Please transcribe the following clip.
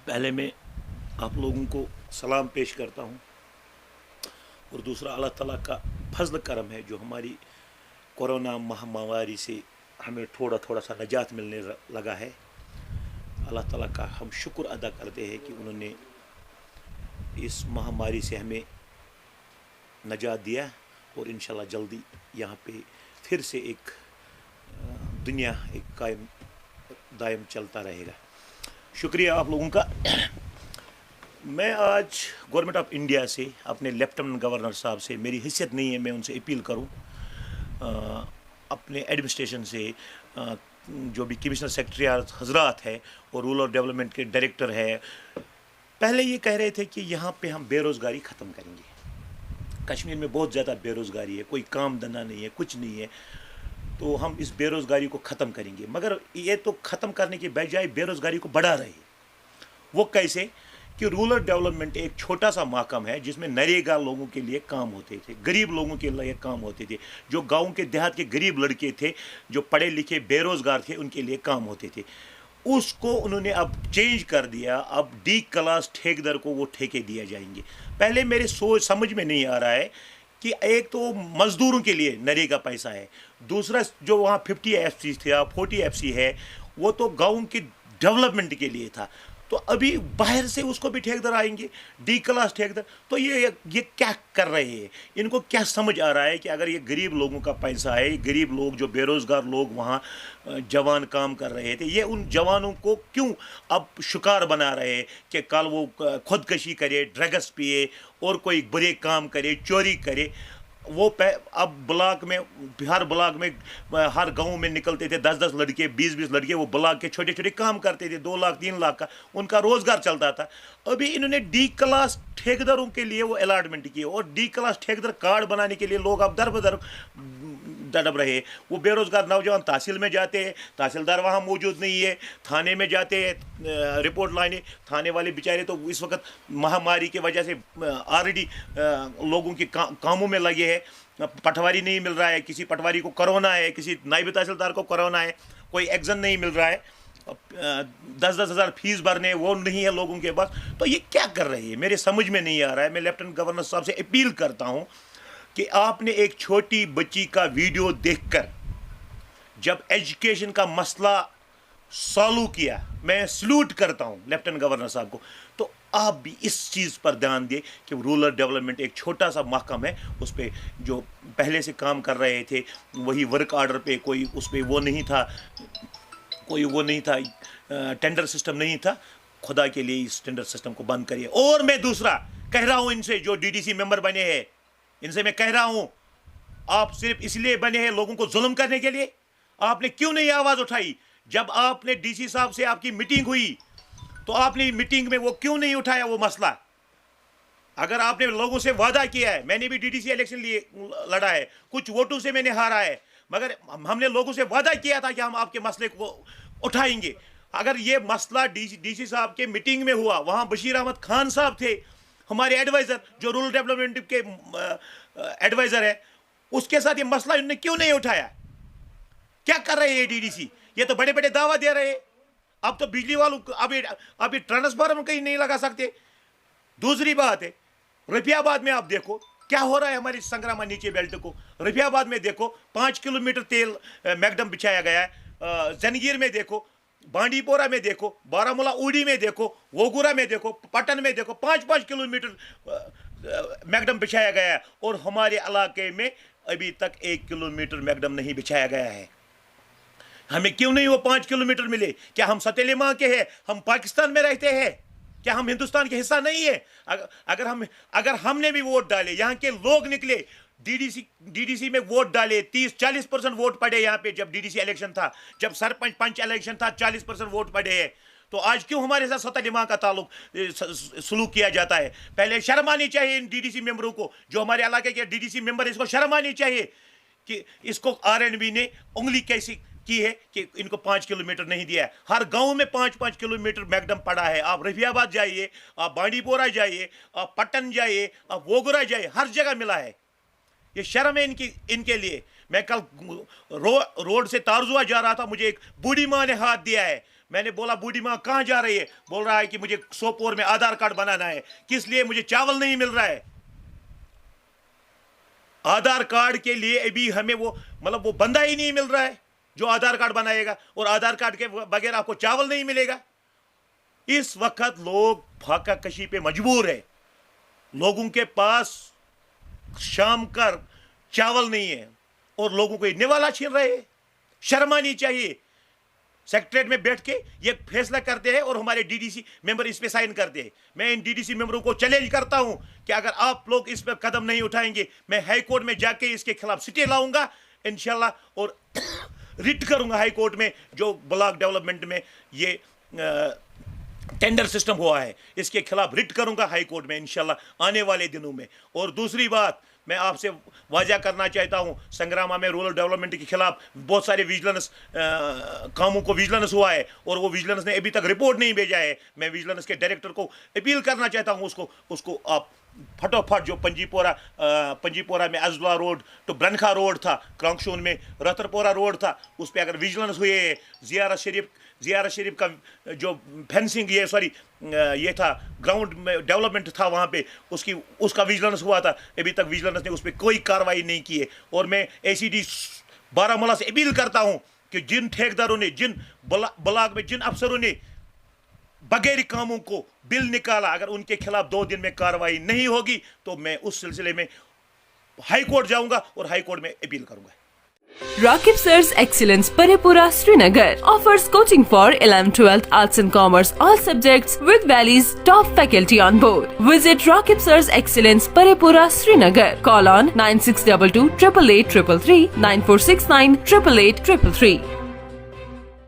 पहले मैं आप लोगों को सलाम पेश करता हूँ और दूसरा अल्लाह ताला का फजल करम है जो हमारी कोरोना महामारी से हमें थोड़ा थोड़ा सा निजात मिलने लगा है। अल्लाह ताला का हम शुक्र अदा करते हैं कि उन्होंने इस महामारी से हमें निजात दिया और इंशाल्लाह जल्दी यहाँ पे फिर से एक दुनिया एक कायम दायम चलता रहेगा। शुक्रिया आप लोगों का। मैं आज गवर्नमेंट ऑफ इंडिया से अपने लेफ्टिनेंट गवर्नर साहब से, मेरी हैसियत नहीं है मैं उनसे अपील करूं, अपने एडमिनिस्ट्रेशन से जो भी कमिश्नर सेक्रेटरी हजरात है और रूरल डेवलपमेंट के डायरेक्टर है, पहले ये कह रहे थे कि यहाँ पे हम बेरोज़गारी ख़त्म करेंगे। कश्मीर में बहुत ज़्यादा बेरोज़गारी है, कोई काम धंधा नहीं है, कुछ नहीं है, तो हम इस बेरोज़गारी को ख़त्म करेंगे। मगर ये तो ख़त्म करने के बजाय बेरोज़गारी को बढ़ा रहे हैं। वो कैसे कि रूरल डेवलपमेंट एक छोटा सा महकम है जिसमें नरेगा लोगों के लिए काम होते थे, गरीब लोगों के लिए काम होते थे, जो गाँव के देहात के गरीब लड़के थे, जो पढ़े लिखे बेरोज़गार थे, उनके लिए काम होते थे। उसको उन्होंने अब चेंज कर दिया। अब डी क्लास ठेकेदार को वो ठेके दिए जाएंगे। पहले मेरे सोच समझ में नहीं आ रहा है कि एक तो मज़दूरों के लिए नरेगा पैसा है, दूसरा जो वहाँ 50 FC था, 40 FC है, वो तो गाँव के डेवलपमेंट के लिए था। तो अभी बाहर से उसको भी ठेकेदार आएंगे, डी क्लास ठेकेदार। तो ये क्या कर रहे हैं? इनको क्या समझ आ रहा है कि अगर ये गरीब लोगों का पैसा है, गरीब लोग जो बेरोज़गार लोग वहाँ जवान काम कर रहे थे, ये उन जवानों को क्यों अब शिकार बना रहे हैं कि कल वो खुदकशी करे, ड्रग्स पिए और कोई बुरे काम करे, चोरी करे। वो अब ब्लॉक में, बिहार ब्लॉक में हर गांव में निकलते थे 10-10 लड़के, 20-20 लड़के, वो ब्लॉक के छोटे छोटे काम करते थे, 2 लाख 3 लाख का उनका रोजगार चलता था। अभी इन्होंने डी क्लास ठेकेदारों के लिए वो अलॉटमेंट किए और डी क्लास ठेकेदार कार्ड बनाने के लिए लोग अब दर बदर तड़प रहे। वो बेरोजगार नौजवान तहसील में जाते हैं, तहसीलदार वहाँ मौजूद नहीं है, थाने में जाते हैं रिपोर्ट लाने, थाने वाले बेचारे तो इस वक्त महामारी की वजह से ऑलरेडी लोगों के कामों में लगे हैं। पटवारी नहीं मिल रहा है, किसी पटवारी को कोरोना है, किसी नायब तहसीलदार को कोरोना है, कोई एक्शन नहीं मिल रहा है, 10-10 हज़ार फीस भरने वो नहीं है लोगों के पास। तो ये क्या कर रही है, मेरे समझ में नहीं आ रहा है। मैं लेफ्टिनेंट गवर्नर साहब से अपील करता हूँ कि आपने एक छोटी बच्ची का वीडियो देखकर जब एजुकेशन का मसला सॉल्व किया, मैं सल्यूट करता हूं लेफ्टिनेंट गवर्नर साहब को। तो आप भी इस चीज़ पर ध्यान दें कि रूरल डेवलपमेंट एक छोटा सा महकम है, उस पर जो पहले से काम कर रहे थे वही वर्क ऑर्डर पे, कोई उस पर वो नहीं था, कोई वो नहीं था, टेंडर सिस्टम नहीं था। खुदा के लिए इस टेंडर सिस्टम को बंद करिए। और मैं दूसरा कह रहा हूं इनसे, जो DDC मेंबर बने हैं, इनसे मैं कह रहा हूं, आप सिर्फ इसलिए बने हैं लोगों को जुल्म करने के लिए? आपने क्यों नहीं आवाज उठाई? जब आपने DC साहब से आपकी मीटिंग हुई तो आपने मीटिंग में वो क्यों नहीं उठाया वो मसला? अगर आपने लोगों से वादा किया है, मैंने भी DDC इलेक्शन लिए लड़ा है, कुछ वोटों से मैंने हारा है, मगर हमने लोगों से वादा किया था कि हम आपके मसले को उठाएंगे। अगर ये मसला DC साहब के मीटिंग में हुआ, वहां बशीर अहमद खान साहब थे, हमारे एडवाइजर, जो रूरल डेवलपमेंट के एडवाइजर है, उसके साथ ये मसला इन्होंने क्यों नहीं उठाया? क्या कर रहे हैं DDC? ये तो बड़े बड़े दावा दे रहे हैं। अब तो बिजली वालों अभी ट्रांसफार्मर कहीं नहीं लगा सकते। दूसरी बात है, रफियाबाद में आप देखो क्या हो रहा है हमारी संग्रामा नीचे बेल्ट को। रफियाबाद में देखो 5 किलोमीटर तेल मैगडम बिछाया गया है। जंगीर में देखो, बांडीपोरा में देखो, बारामूला उड़ी में देखो, वोगुरा में देखो, पटन में देखो, 5-5 किलोमीटर मैगडम बिछाया गया है। और हमारे इलाके में अभी तक 1 किलोमीटर मैगडम नहीं बिछाया गया है। हमें क्यों नहीं वो 5 किलोमीटर मिले? क्या हम सतीले माँ के हैं? हम पाकिस्तान में रहते हैं? क्या हम हिंदुस्तान के हिस्सा नहीं है? अगर हमने भी वोट डाले, यहाँ के लोग निकले, DDC में वोट डाले, 30-40% वोट पड़े यहाँ पे जब DDC इलेक्शन था, जब सरपंच पंच इलेक्शन था 40% वोट पड़े हैं, तो आज क्यों हमारे साथ सतलिमा का ताल्लुक सलूक किया जाता है? पहले शर्म आनी चाहिए इन DDC मेंबरों को, जो हमारे इलाके के DDC मेंबर, इसको शर्म आनी चाहिए कि इसको RNB ने उंगली कैसी की है कि इनको 5 किलोमीटर नहीं दिया है। हर गांव में 5-5 किलोमीटर मैगडम पड़ा है। आप रफियाबाद जाइए, आप बांडीपोरा जाइए, आप पटन जाइए, आप वोगुरा जाइए, हर जगह मिला है। ये शर्म है इनके लिए। मैं कल रोड से तारजुआ जा रहा था, मुझे एक बूढ़ी माँ ने हाथ दिया है। میں نے بولا بوڑھی ماں کہاں جا رہی ہے؟ بول رہا ہے کہ مجھے سوپور میں آدھار کارڈ بنانا ہے. کس لیے؟ مجھے چاول نہیں مل رہا ہے. آدھار کارڈ کے لیے ابھی ہمیں وہ وہ بندہ ہی نہیں مل رہا ہے جو آدھار کارڈ بنائے گا, اور آدھار کارڈ کے بغیر آپ کو چاول نہیں ملے گا. اس وقت لوگ فاقہ کشی پہ مجبور ہے. لوگوں کے پاس شام کر چاول نہیں ہے اور لوگوں کو نوالا چھین رہے ہیں. شرم آنی چاہیے. سیکٹریٹ میں بیٹھ کے یہ فیصلہ کرتے ہیں اور ہمارے ڈی ڈی سی ممبر اس پہ سائن کرتے ہیں. میں ان ڈی ڈی سی ممبروں کو چیلنج کرتا ہوں کہ اگر آپ لوگ اس پہ قدم نہیں اٹھائیں گے, میں ہائی کورٹ میں جا کے اس کے خلاف سٹے لاؤں گا انشاءاللہ, اور ریٹ کروں گا ہائی کورٹ میں. جو بلاک ڈیولپمنٹ میں یہ ٹینڈر سسٹم ہوا ہے اس کے خلاف ریٹ کروں گا ہائی کورٹ میں انشاءاللہ آنے والے دنوں میں. اور دوسری بات میں آپ سے واضح کرنا چاہتا ہوں, سنگراما میں رورل ڈیولپمنٹ کے خلاف بہت سارے ویجیلنس کاموں کو ویجیلنس ہوا ہے اور وہ ویجیلنس نے ابھی تک رپورٹ نہیں بھیجا ہے. میں ویجیلنس کے ڈائریکٹر کو اپیل کرنا چاہتا ہوں, اس کو آپ پھٹوپھٹ جو پنجی پورہ میں ازلا روڈ تو برنکھا روڈ تھا, کرانکشون میں رتر پورہ روڈ تھا, اس پہ اگر ویجیلنس ہوئے, زیارت شریف کا جو فینسنگ یہ تھا گراؤنڈ میں ڈیولپمنٹ تھا وہاں پہ, اس کا ویجیلنس ہوا تھا, ابھی تک ویجیلنس نے اس پہ کوئی کارروائی نہیں کی ہے. اور میں اے سی ڈی بارہمولہ سے اپیل کرتا ہوں کہ جن ٹھیکداروں نے, جن بلاک میں جن افسروں نے بغیر کاموں کو بل نکالا, اگر ان کے خلاف 2 دن میں کارروائی نہیں ہوگی تو میں اس سلسلے میں ہائی کورٹ جاؤں گا اور ہائی کورٹ میں اپیل کروں گا. Rakib Sir's Excellence Parepura Srinagar offers coaching for 11th 12th Arts and Commerce all subjects with Valley's top faculty on board. Visit Rakib Sir's Excellence Parepura Srinagar. Call on 9622 888 333 9469 888 333.